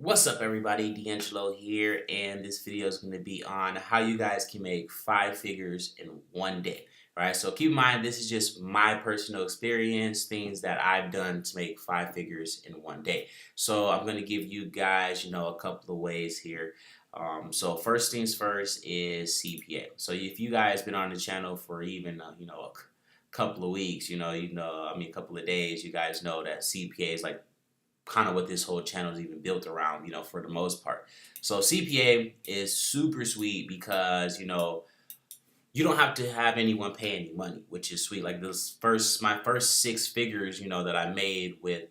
What's up, everybody? DeAngelo here, and this video is going to be on how you guys can make 5 figures in one day. All right, so keep in mind this is just my personal experience, things that I've done to make 5 figures in one day. So I'm going to give you guys, a couple of ways here. So first things first is CPA. So if you guys been on the channel for even a couple of weeks, a couple of days, you guys know that CPA is like kind of what this whole channel is even built around, for the most part. So CPA is super sweet because, you don't have to have anyone pay any money, which is sweet. Like my first 6 figures, that I made with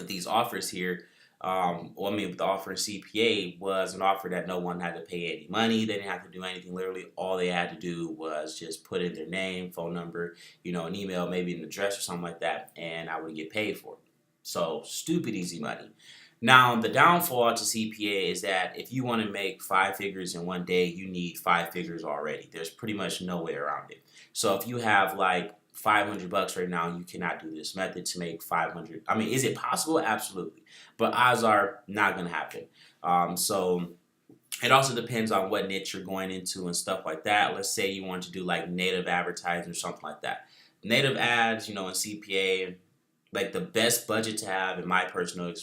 these offers here, with the offer in CPA was an offer that no one had to pay any money. They didn't have to do anything. Literally, all they had to do was just put in their name, phone number, an email, maybe an address or something like that, and I would get paid for it. So stupid easy money. Now the downfall to CPA is that if you want to make 5 figures in one day, you need 5 figures already. There's pretty much no way around it. So if you have like $500 right now, you cannot do this method to make 500. I mean, is it possible? Absolutely, but odds are not going to happen. So it also depends on what niche you're going into and stuff like that. Let's say you want to do like native advertising or something like that. Native ads, in CPA, like the best budget to have in my personal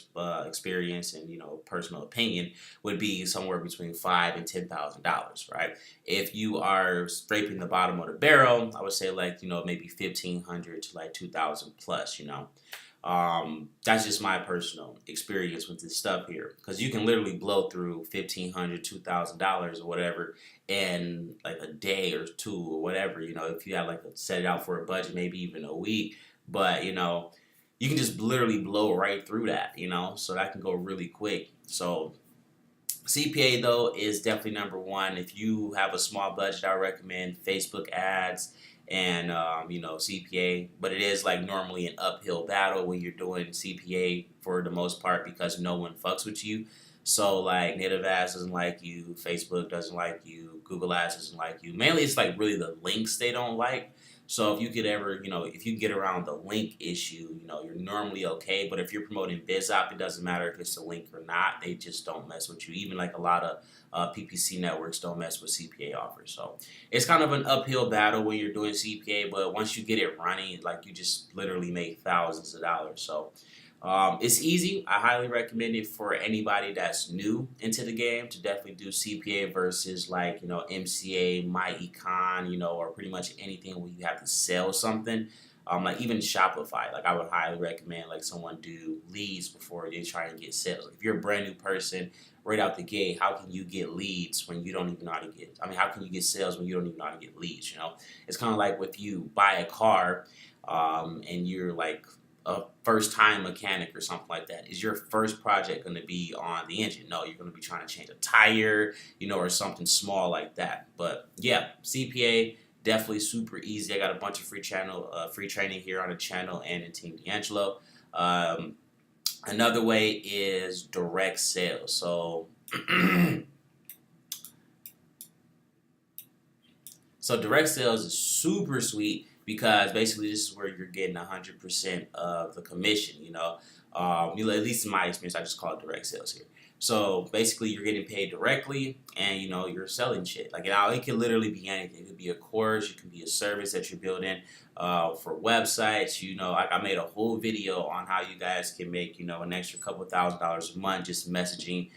experience and personal opinion would be somewhere between $5,000 and $10,000, right? If you are scraping the bottom of the barrel, I would say like maybe 1,500 to like 2,000 plus. That's just my personal experience with this stuff here, because you can literally blow through $1,500, $2,000 or whatever in like a day or two or whatever. If you have like set it out for a budget, maybe even a week, but you can just literally blow right through that, so that can go really quick. So CPA though is definitely number one. If you have a small budget, I recommend Facebook ads and CPA, but it is like normally an uphill battle when you're doing CPA for the most part because no one fucks with you. So like native ads doesn't like you, Facebook doesn't like you, Google ads doesn't like you. Mainly it's like really the links they don't like. So if you could ever, if you get around the link issue, you're normally okay. But if you're promoting BizOp, it doesn't matter if it's a link or not. They just don't mess with you. Even like a lot of PPC networks don't mess with CPA offers. So it's kind of an uphill battle when you're doing CPA. But once you get it running, like you just literally make thousands of dollars. So it's easy. I highly recommend it for anybody that's new into the game to definitely do CPA versus like, MCA, MyEcon, or pretty much anything where you have to sell something. Like even Shopify, like I would highly recommend like someone do leads before they try and get sales. Like if you're a brand new person right out the gate, how can you get leads when you don't even know how to get, how can you get sales when you don't even know how to get leads, It's kind of like if you buy a car and you're like a first-time mechanic or something like that. Is your first project going to be on the engine? No, you're going to be trying to change a tire, or something small like that. But yeah, CPA definitely super easy. I got a bunch of free training here on the channel and in Team DeAngelo. Another way is direct sales. So so direct sales is super sweet because basically this is where you're getting 100% of the commission. At least in my experience, I just call it direct sales here. So basically, you're getting paid directly, and you're selling shit. Like it can literally be anything. It could be a course, it could be a service that you're building for websites. Like I made a whole video on how you guys can make an extra couple $1,000s a month just messaging,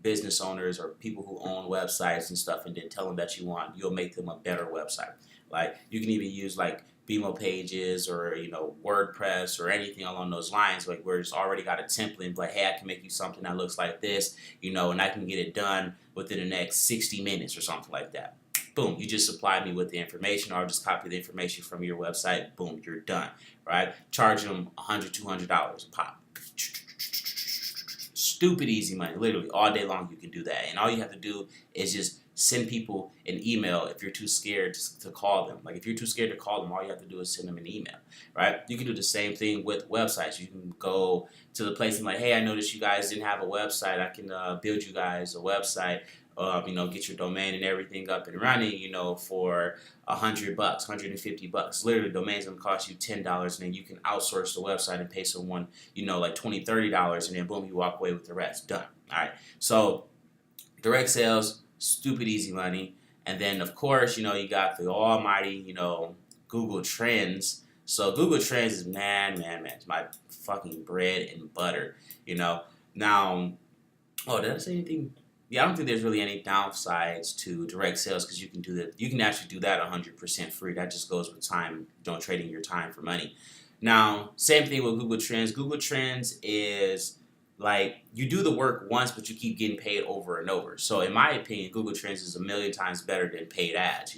business owners or people who own websites and stuff, and then tell them that you'll make them a better website. Like you can even use like BMO pages or WordPress or anything along those lines, like where it's already got a template, but hey, I can make you something that looks like this, and I can get it done within the next 60 minutes or something like that. Boom, you just supply me with the information, or I'll just copy the information from your website. Boom, you're done, right? Charge them $100, $200 a pop. Stupid easy money, literally all day long you can do that, and all you have to do is just send people an email if you're too scared to call them. Like if you're too scared to call them, all you have to do is send them an email, right? You can do the same thing with websites. You can go to the place and like, hey, I noticed you guys didn't have a website. I can build you guys a website. get your domain and everything up and running, for $100, $150. Literally, domain's gonna cost you $10, and then you can outsource the website and pay someone, like $20, $30, and then boom, you walk away with the rest. Done. All right. So direct sales, stupid easy money, and then of course, you got the almighty, Google Trends. So Google Trends is man, it's my fucking bread and butter. Now, oh, did I say anything? Yeah, I don't think there's really any downsides to direct sales because you can do that. You can actually do that 100% free. That just goes with time, trading your time for money. Now, same thing with Google Trends. Google Trends is like you do the work once, but you keep getting paid over and over. So, in my opinion, Google Trends is a million times better than paid ads.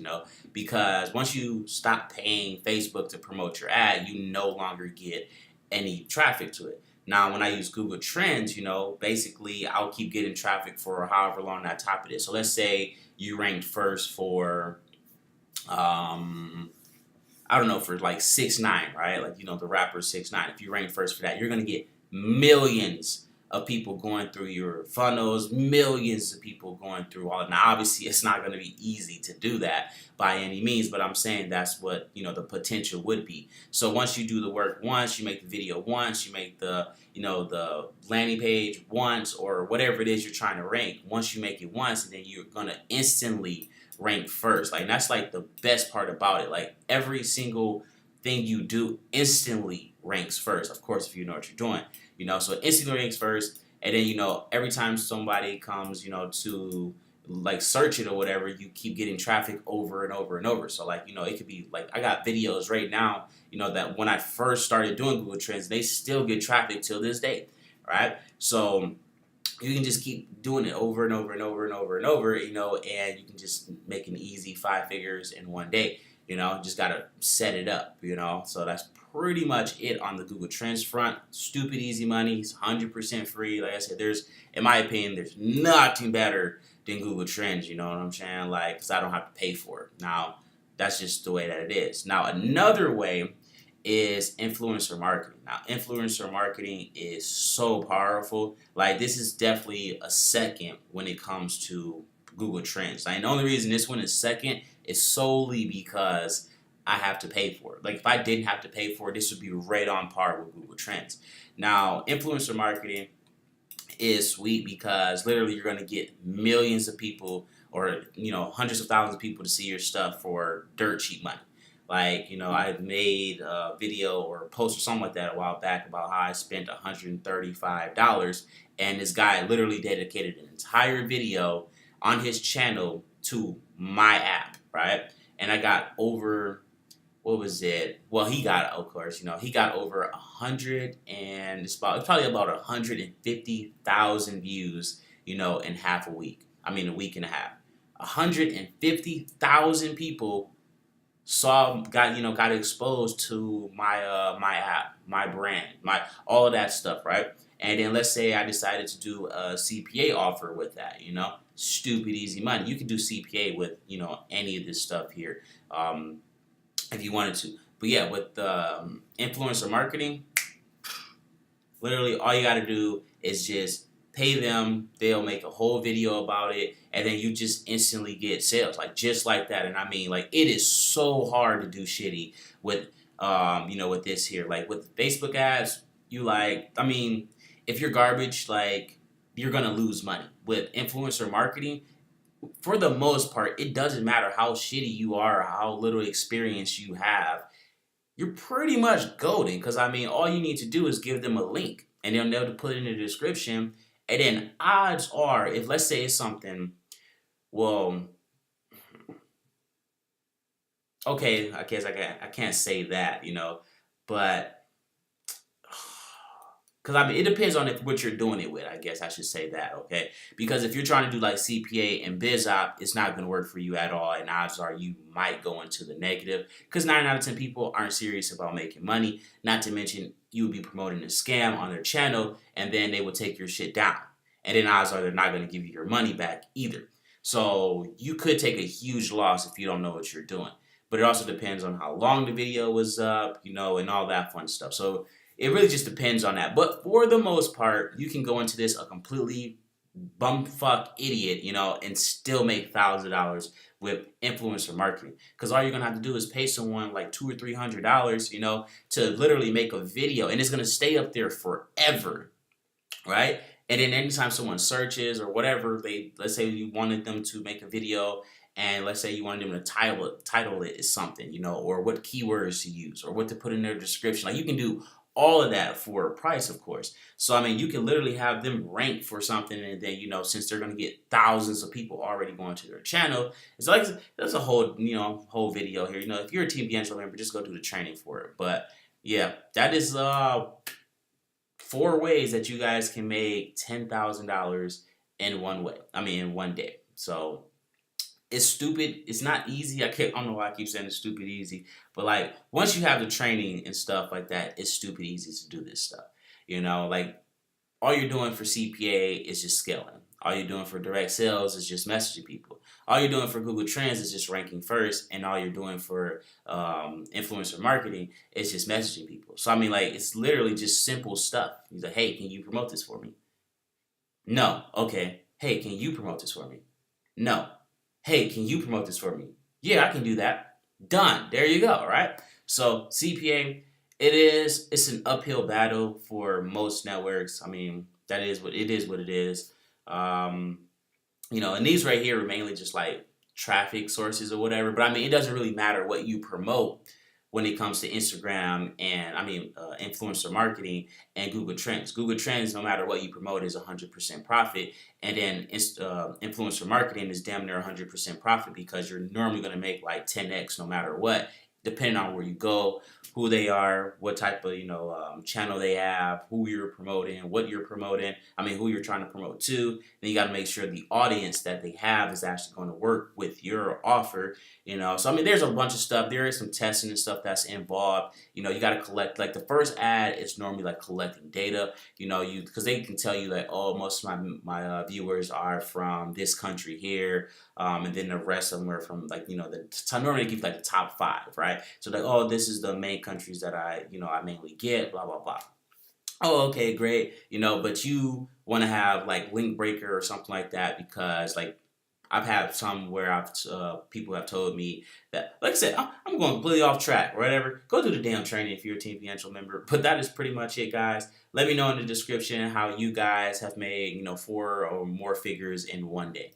Because once you stop paying Facebook to promote your ad, you no longer get any traffic to it. Now, when I use Google Trends, basically I'll keep getting traffic for however long that top it is. So let's say you ranked first for, I don't know, for like 6ix9ine, right? Like, the rapper 6ix9ine. If you rank first for that, you're going to get millions of people going through your funnels, millions of people going through all. Now, obviously, it's not going to be easy to do that by any means, but I'm saying that's what, the potential would be. So once you do the work once, you make the video once, you make the, the landing page once, or whatever it is you're trying to rank, once you make it once, and then you're going to instantly rank first. Like, that's like the best part about it. Like, every single thing you do instantly ranks first. Of course, if you know what you're doing. So it instantly ranks first, and then, every time somebody comes, to like search it or whatever, you keep getting traffic over and over and over. So like, it could be like, I got videos right now, that when I first started doing Google Trends, they still get traffic till this day, right? So you can just keep doing it over and over and over and over and over, and you can just make an easy 5 figures in one day. Just gotta set it up, So that's pretty much it on the Google Trends front. Stupid easy money. It's 100% free. Like I said, in my opinion, there's nothing better than Google Trends. You know what I'm saying? Like, because I don't have to pay for it. Now, that's just the way that it is. Now, another way is influencer marketing. Now, influencer marketing is so powerful. Like, this is definitely a second when it comes to Google Trends. And the only reason this one is second is solely because I have to pay for it. Like, if I didn't have to pay for it, this would be right on par with Google Trends. Now, influencer marketing is sweet because literally you're going to get millions of people, or hundreds of thousands of people to see your stuff for dirt cheap money. Like, I made a video or a post or something like that a while back about how I spent $135, and this guy literally dedicated an entire video on his channel to my app, right? And I got over, what was it? Well, he got, of course, he got over 100, and it's probably about 150,000 views, in half a week. I mean, a week and a half. 150,000 people got exposed to my app, my brand, all of that stuff, right? And then let's say I decided to do a CPA offer with that, stupid easy money. You can do CPA with, any of this stuff here, if you wanted to. But yeah, with influencer marketing, literally all you got to do is just pay them. They'll make a whole video about it, and then you just instantly get sales, like just like that. And I mean, like, it is so hard to do shitty with, with this here. Like with Facebook ads, if you're garbage, like, you're gonna lose money. With influencer marketing, for the most part, it doesn't matter how shitty you are or how little experience you have. You're pretty much golden, because all you need to do is give them a link, and they'll know to put it in the description. And then odds are, if let's say it's something, well, okay, I guess I can't say that, but because it depends on what you're doing it with. I guess I should say that, okay? Because if you're trying to do like CPA and BizOp, it's not going to work for you at all, and odds are you might go into the negative, because 9 out of 10 people aren't serious about making money. Not to mention, you would be promoting a scam on their channel, and then they will take your shit down, and then odds are they're not going to give you your money back either. So you could take a huge loss if you don't know what you're doing. But it also depends on how long the video was up, and all that fun stuff. So it really just depends on that. But for the most part, you can go into this a completely bumfuck idiot, and still make $1,000 with influencer marketing. Because all you're gonna have to do is pay someone like $200 or $300, to literally make a video, and it's gonna stay up there forever, right? And then anytime someone searches or whatever, let's say you wanted them to make a video, and let's say you wanted them to title it as something, or what keywords to use or what to put in their description. Like you can do all of that for a price, of course. So I mean, you can literally have them rank for something, and then since they're gonna get thousands of people already going to their channel, it's like there's a whole video here. If you're a Team DeAngelo member, just go do the training for it. But yeah, that is 4 ways that you guys can make $10,000 in one way. I mean, in one day. So it's stupid. It's not easy. I don't know why I keep saying it's stupid easy, but like once you have the training and stuff like that, it's stupid easy to do this stuff. Like all you're doing for CPA is just scaling. All you're doing for direct sales is just messaging people. All you're doing for Google Trends is just ranking first, and all you're doing for influencer marketing is just messaging people. So I mean, like it's literally just simple stuff. He's like, "Hey, can you promote this for me?" No. Okay. Hey, can you promote this for me? No. Hey, can you promote this for me? Yeah, I can do that. Done. There you go. Right. So CPA, it's an uphill battle for most networks. I mean, that is what it is. What it is. Um, and these right here are mainly just like traffic sources or whatever. But I mean, it doesn't really matter what you promote when it comes to Instagram and influencer marketing and Google Trends. Google Trends, no matter what you promote, is 100% profit, and then influencer marketing is damn near 100% profit because you're normally going to make like 10x no matter what, depending on where you go, who they are, what type of channel they have, who you're promoting, what you're promoting. I mean, who you're trying to promote to. Then you got to make sure the audience that they have is actually going to work with your offer. So I mean, there's a bunch of stuff. There is some testing and stuff that's involved. You got to collect, like the first ad is normally like collecting data. Because they can tell you like, oh, most of my viewers are from this country here. And then the rest of them are from like, normally give like the top 5, right? So like, oh, this is the main countries that I mainly get, blah, blah, blah. Oh, okay, great. But you want to have like link breaker or something like that because like I've had some where people have told me that, like I said, I'm going completely off track or whatever. Go do the damn training if you're a Team Financial member. But that is pretty much it, guys. Let me know in the description how you guys have made, 4 or more figures in one day.